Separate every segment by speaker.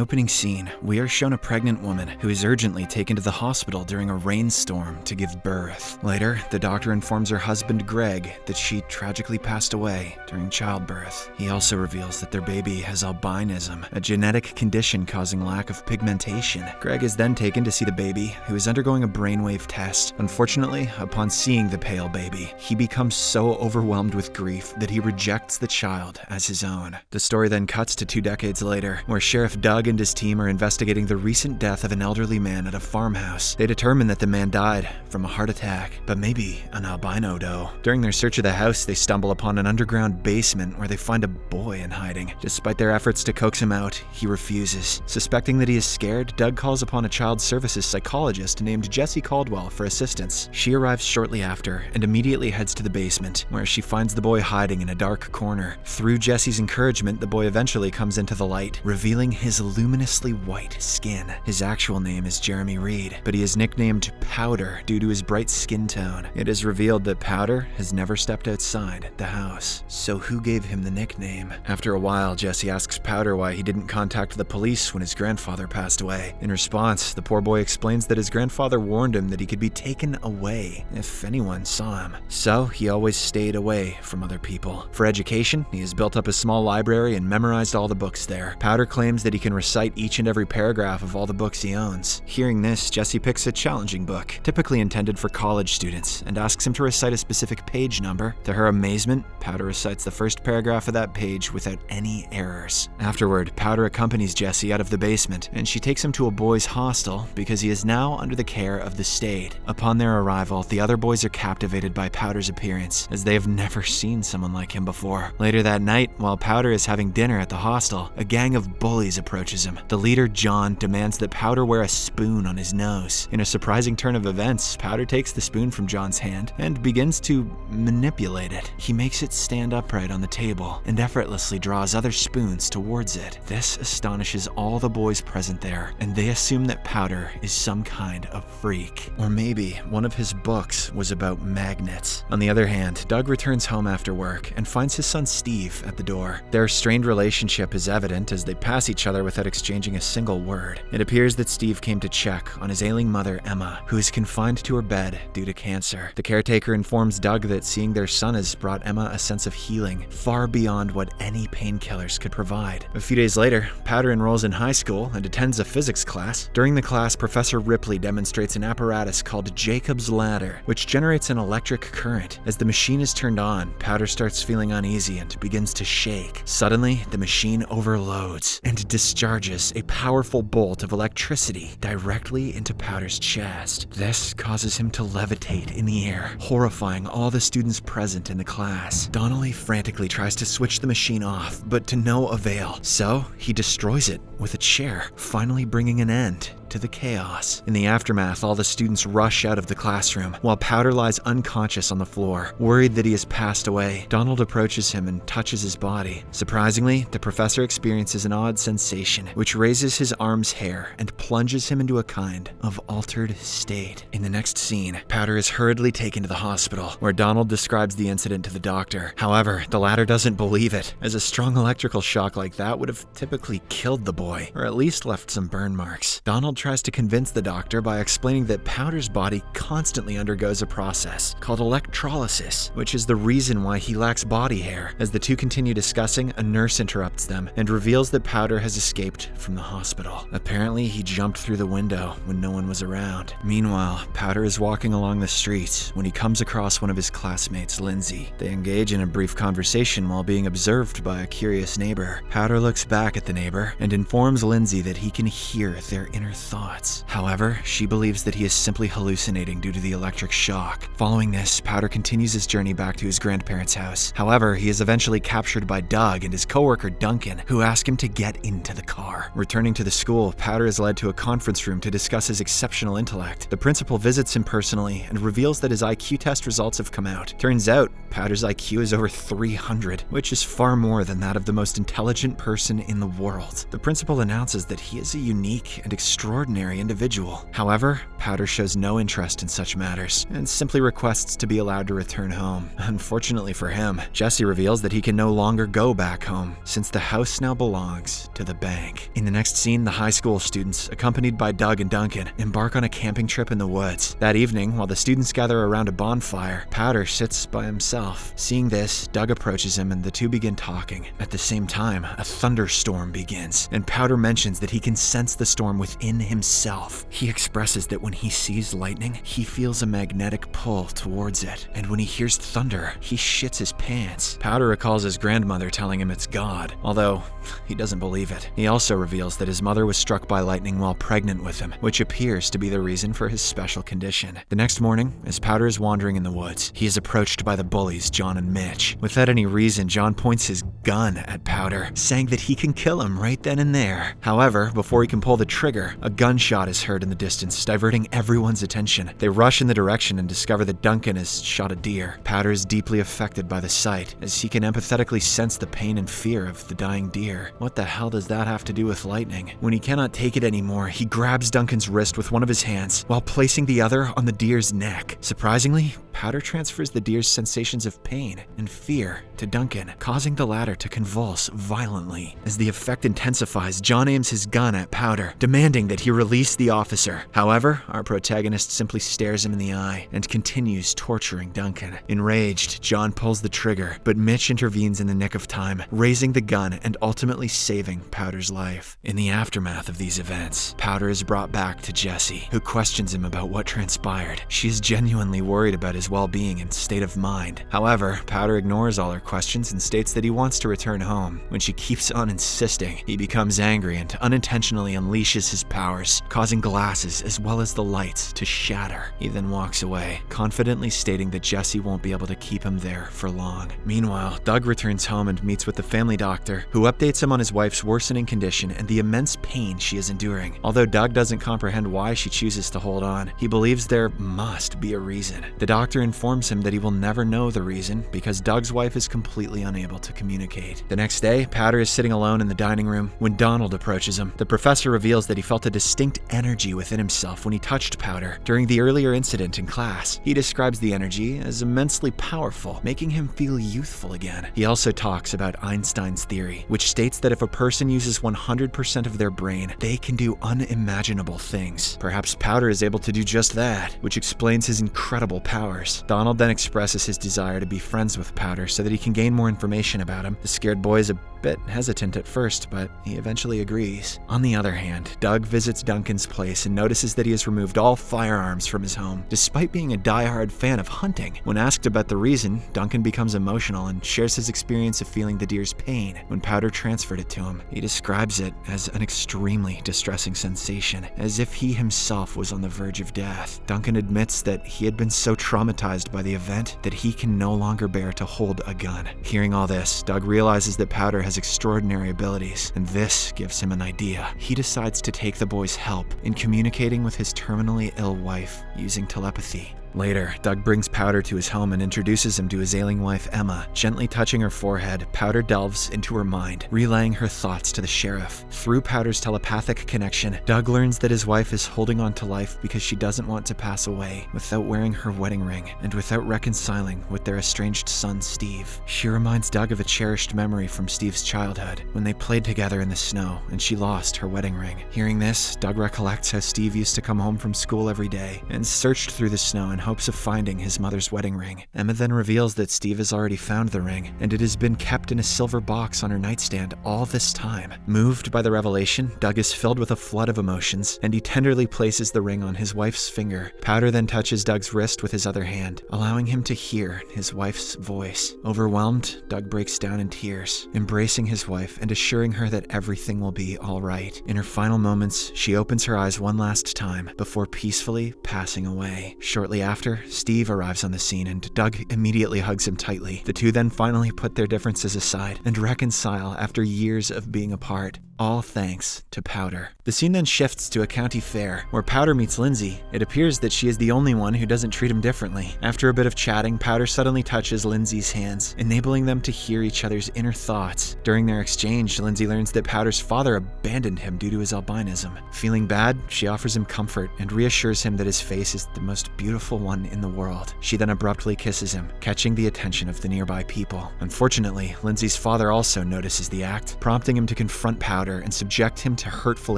Speaker 1: opening scene, we are shown a pregnant woman who is urgently taken to the hospital during a rainstorm to give birth. Later, the doctor informs her husband Greg that she tragically passed away during childbirth. He also reveals that their baby has albinism, a genetic condition causing lack of pigmentation. Greg is then taken to see the baby, who is undergoing a brainwave test. Unfortunately, upon seeing the pale baby, he becomes so overwhelmed with grief that he rejects the child as his own. The story then cuts to 2 decades later, where Sheriff Doug and his team are investigating the recent death of an elderly man at a farmhouse. They determine that the man died from a heart attack, but maybe an albino doe. During their search of the house, they stumble upon an underground basement where they find a boy in hiding. Despite their efforts to coax him out, he refuses. Suspecting that he is scared, Doug calls upon a child services psychologist named Jessie Caldwell for assistance. She arrives shortly after and immediately heads to the basement, where she finds the boy hiding in a dark corner. Through Jessie's encouragement, the boy eventually comes into the light, revealing his luminously white skin. His actual name is Jeremy Reed, but he is nicknamed Powder due to his bright skin tone. It is revealed that Powder has never stepped outside the house. So who gave him the nickname? After a while, Jessie asks Powder why he didn't contact the police when his grandfather passed away. In response, the poor boy explains that his grandfather warned him that he could be taken away if anyone saw him. So he always stayed away from other people. For education, he has built up a small library and memorized all the books there. Powder claims that he can recite each and every paragraph of all the books he owns. Hearing this, Jessie picks a challenging book, typically intended for college students, and asks him to recite a specific page number. To her amazement, Powder recites the first paragraph of that page without any errors. Afterward, Powder accompanies Jessie out of the basement, and she takes him to a boys' hostel because he is now under the care of the state. Upon their arrival, the other boys are captivated by Powder's appearance, as they have never seen someone like him before. Later that night, while Powder is having dinner at the hostel, a gang of bullies approaches him. The leader, John, demands that Powder wear a spoon on his nose. In a surprising turn of events, Powder takes the spoon from John's hand and begins to manipulate it. He makes it stand upright on the table and effortlessly draws other spoons towards it. This astonishes all the boys present there, and they assume that Powder is some kind of freak. Or maybe one of his books was about magnets. On the other hand, Doug returns home after work and finds his son Steve at the door. Their strained relationship is evident as they pass each other without exchanging a single word. It appears that Steve came to check on his ailing mother, Emma, who is confined to her bed due to cancer. The caretaker informs Doug that seeing their son has brought Emma a sense of healing far beyond what any painkillers could provide. A few days later, Powder enrolls in high school and attends a physics class. During the class, Professor Ripley demonstrates an apparatus called Jacob's Ladder, which generates an electric current. As the machine is turned on, Powder starts feeling uneasy and begins to shake. Suddenly, the machine overloads and discharges a powerful bolt of electricity directly into Powder's chest. This causes him to levitate in the air, horrifying all the students present in the class. Donnelly frantically tries to switch the machine off, but to no avail. So, he destroys it with a chair, finally bringing an end to the chaos. In the aftermath, all the students rush out of the classroom, while Powder lies unconscious on the floor, worried that he has passed away. Donald approaches him and touches his body. Surprisingly, the professor experiences an odd sensation, which raises his arm's hair and plunges him into a kind of altered state. In the next scene, Powder is hurriedly taken to the hospital, where Donald describes the incident to the doctor. However, the latter doesn't believe it, as a strong electrical shock like that would have typically killed the boy, or at least left some burn marks. Donald tries to convince the doctor by explaining that Powder's body constantly undergoes a process called electrolysis, which is the reason why he lacks body hair. As the two continue discussing, a nurse interrupts them and reveals that Powder has escaped from the hospital. Apparently, he jumped through the window when no one was around. Meanwhile, Powder is walking along the streets when he comes across one of his classmates, Lindsay. They engage in a brief conversation while being observed by a curious neighbor. Powder looks back at the neighbor and informs Lindsay that he can hear their inner thoughts. However, she believes that he is simply hallucinating due to the electric shock. Following this, Powder continues his journey back to his grandparents' house. However, he is eventually captured by Doug and his coworker Duncan, who ask him to get into the car. Returning to the school, Powder is led to a conference room to discuss his exceptional intellect. The principal visits him personally and reveals that his IQ test results have come out. Turns out, Powder's IQ is over 300, which is far more than that of the most intelligent person in the world. The principal announces that he is a unique and extraordinary individual. However, Powder shows no interest in such matters and simply requests to be allowed to return home. Unfortunately for him, Jesse reveals that he can no longer go back home since the house now belongs to the bank. In the next scene, the high school students, accompanied by Doug and Duncan, embark on a camping trip in the woods. That evening, while the students gather around a bonfire, Powder sits by himself. Seeing this, Doug approaches him and the two begin talking. At the same time, a thunderstorm begins, and Powder mentions that he can sense the storm within himself. He expresses that when he sees lightning, he feels a magnetic pull towards it, and when he hears thunder, he shits his pants. Powder recalls his grandmother telling him it's God, although he doesn't believe it. He also reveals that his mother was struck by lightning while pregnant with him, which appears to be the reason for his special condition. The next morning, as Powder is wandering in the woods, he is approached by the bullies, John and Mitch. Without any reason, John points his gun at Powder, saying that he can kill him right then and there. However, before he can pull the trigger, a gunshot is heard in the distance, diverting everyone's attention. They rush in the direction and discover that Duncan has shot a deer. Powder is deeply affected by the sight, as he can empathetically sense the pain and fear of the dying deer. What the hell does that have to do with lightning? When he cannot take it anymore, he grabs Duncan's wrist with one of his hands, while placing the other on the deer's neck. Surprisingly, Powder transfers the deer's sensations of pain and fear to Duncan, causing the latter to convulse violently. As the effect intensifies, John aims his gun at Powder, demanding that he release the officer. However, our protagonist simply stares him in the eye and continues torturing Duncan. Enraged, John pulls the trigger, but Mitch intervenes in the nick of time, raising the gun and ultimately saving Powder's life. In the aftermath of these events, Powder is brought back to Jesse, who questions him about what transpired. She is genuinely worried about his well-being and state of mind. However, Powder ignores all her questions and states that he wants to return home. When she keeps on insisting, he becomes angry and unintentionally unleashes his powers, causing glasses as well as the lights to shatter. He then walks away, confidently stating that Jesse won't be able to keep him there for long. Meanwhile, Doug returns home and meets with the family doctor, who updates him on his wife's worsening condition and the immense pain she is enduring. Although Doug doesn't comprehend why she chooses to hold on, he believes there must be a reason. The doctor informs him that he will never know the reason because Doug's wife is completely unable to communicate. The next day, Powder is sitting alone in the dining room when Donald approaches him. The professor reveals that he felt a distinct energy within himself when he touched Powder during the earlier incident in class. He describes the energy as immensely powerful, making him feel youthful again. He also talks about Einstein's theory, which states that if a person uses 100% of their brain, they can do unimaginable things. Perhaps Powder is able to do just that, which explains his incredible powers. Donald then expresses his desire to be friends with Powder so that he can gain more information about him. The scared boy is a bit hesitant at first, but he eventually agrees. On the other hand, Doug visits Duncan's place and notices that he has removed all firearms from his home, despite being a die-hard fan of hunting. When asked about the reason, Duncan becomes emotional and shares his experience of feeling the deer's pain when Powder transferred it to him. He describes it as an extremely distressing sensation, as if he himself was on the verge of death. Duncan admits that he had been so traumatized by the event that he can no longer bear to hold a gun. Hearing all this, Doug realizes that Powder has extraordinary abilities, and this gives him an idea. He decides to take the boy's help in communicating with his terminally ill wife using telepathy. Later, Doug brings Powder to his home and introduces him to his ailing wife, Emma. Gently touching her forehead, Powder delves into her mind, relaying her thoughts to the sheriff. Through Powder's telepathic connection, Doug learns that his wife is holding on to life because she doesn't want to pass away without wearing her wedding ring and without reconciling with their estranged son, Steve. She reminds Doug of a cherished memory from Steve's childhood, when they played together in the snow and she lost her wedding ring. Hearing this, Doug recollects how Steve used to come home from school every day and searched through the snow in hopes of finding his mother's wedding ring. Emma then reveals that Steve has already found the ring, and it has been kept in a silver box on her nightstand all this time. Moved by the revelation, Doug is filled with a flood of emotions, and he tenderly places the ring on his wife's finger. Powder then touches Doug's wrist with his other hand, allowing him to hear his wife's voice. Overwhelmed, Doug breaks down in tears, embracing his wife and assuring her that everything will be all right. In her final moments, she opens her eyes one last time before peacefully passing away. Shortly after, Steve arrives on the scene and Doug immediately hugs him tightly. The two then finally put their differences aside and reconcile after years of being apart. all thanks to Powder. The scene then shifts to a county fair, where Powder meets Lindsay. It appears that she is the only one who doesn't treat him differently. After a bit of chatting, Powder suddenly touches Lindsay's hands, enabling them to hear each other's inner thoughts. During their exchange, Lindsay learns that Powder's father abandoned him due to his albinism. Feeling bad, she offers him comfort and reassures him that his face is the most beautiful one in the world. She then abruptly kisses him, catching the attention of the nearby people. Unfortunately, Lindsay's father also notices the act, prompting him to confront Powder and subject him to hurtful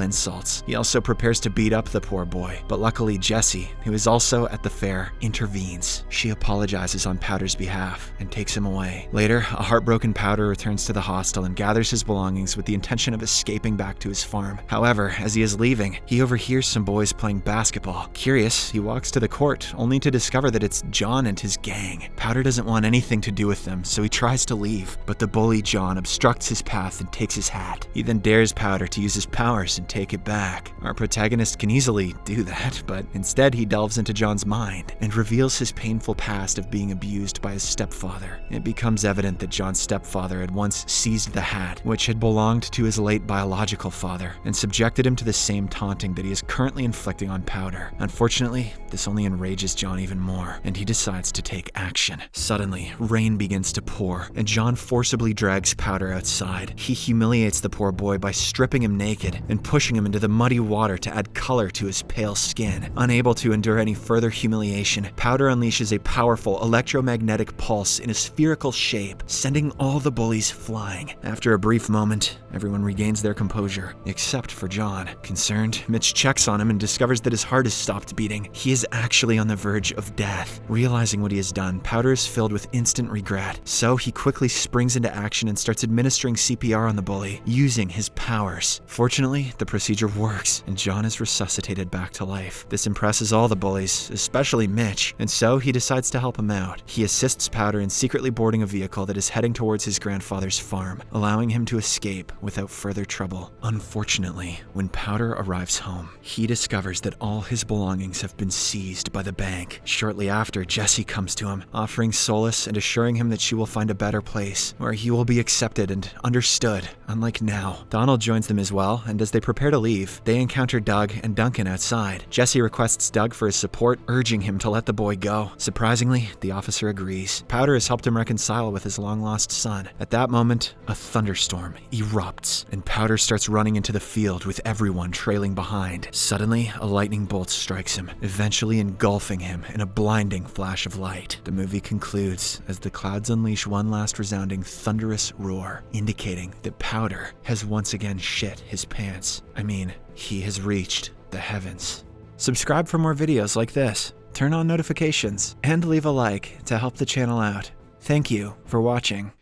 Speaker 1: insults. He also prepares to beat up the poor boy, but luckily Jessie, who is also at the fair, intervenes. She apologizes on Powder's behalf and takes him away. Later, a heartbroken Powder returns to the hostel and gathers his belongings with the intention of escaping back to his farm. However, as he is leaving, he overhears some boys playing basketball. Curious, he walks to the court, only to discover that it's John and his gang. Powder doesn't want anything to do with them, so he tries to leave, but the bully John obstructs his path and takes his hat. He then dares Powder to use his powers and take it back. Our protagonist can easily do that, but instead he delves into John's mind and reveals his painful past of being abused by his stepfather. It becomes evident that John's stepfather had once seized the hat, which had belonged to his late biological father, and subjected him to the same taunting that he is currently inflicting on Powder. Unfortunately, this only enrages John even more, and he decides to take action. Suddenly, rain begins to pour, and John forcibly drags Powder outside. He humiliates the poor boy by stripping him naked and pushing him into the muddy water to add color to his pale skin. Unable to endure any further humiliation, Powder unleashes a powerful electromagnetic pulse in a spherical shape, sending all the bullies flying. After a brief moment, everyone regains their composure, except for John. Concerned, Mitch checks on him and discovers that his heart has stopped beating. He is actually on the verge of death. Realizing what he has done, Powder is filled with instant regret, so he quickly springs into action and starts administering CPR on the bully, using his powers. Fortunately, the procedure works, and John is resuscitated back to life. This impresses all the bullies, especially Mitch, and so he decides to help him out. He assists Powder in secretly boarding a vehicle that is heading towards his grandfather's farm, allowing him to escape without further trouble. Unfortunately, when Powder arrives home, he discovers that all his belongings have been seized by the bank. Shortly after, Jessie comes to him, offering solace and assuring him that she will find a better place, where he will be accepted and understood, unlike now. Donald joins them as well, and as they prepare to leave, they encounter Doug and Duncan outside. Jessie requests Doug for his support, urging him to let the boy go. Surprisingly, the officer agrees. Powder has helped him reconcile with his long-lost son. At that moment, a thunderstorm erupts, and Powder starts running into the field with everyone trailing behind. Suddenly, a lightning bolt strikes him, eventually engulfing him in a blinding flash of light. The movie concludes as the clouds unleash one last resounding thunderous roar, indicating that Powder has once again shit his pants. I mean, he has reached the heavens. Subscribe for more videos like this, turn on notifications, and leave a like to help the channel out. Thank you for watching.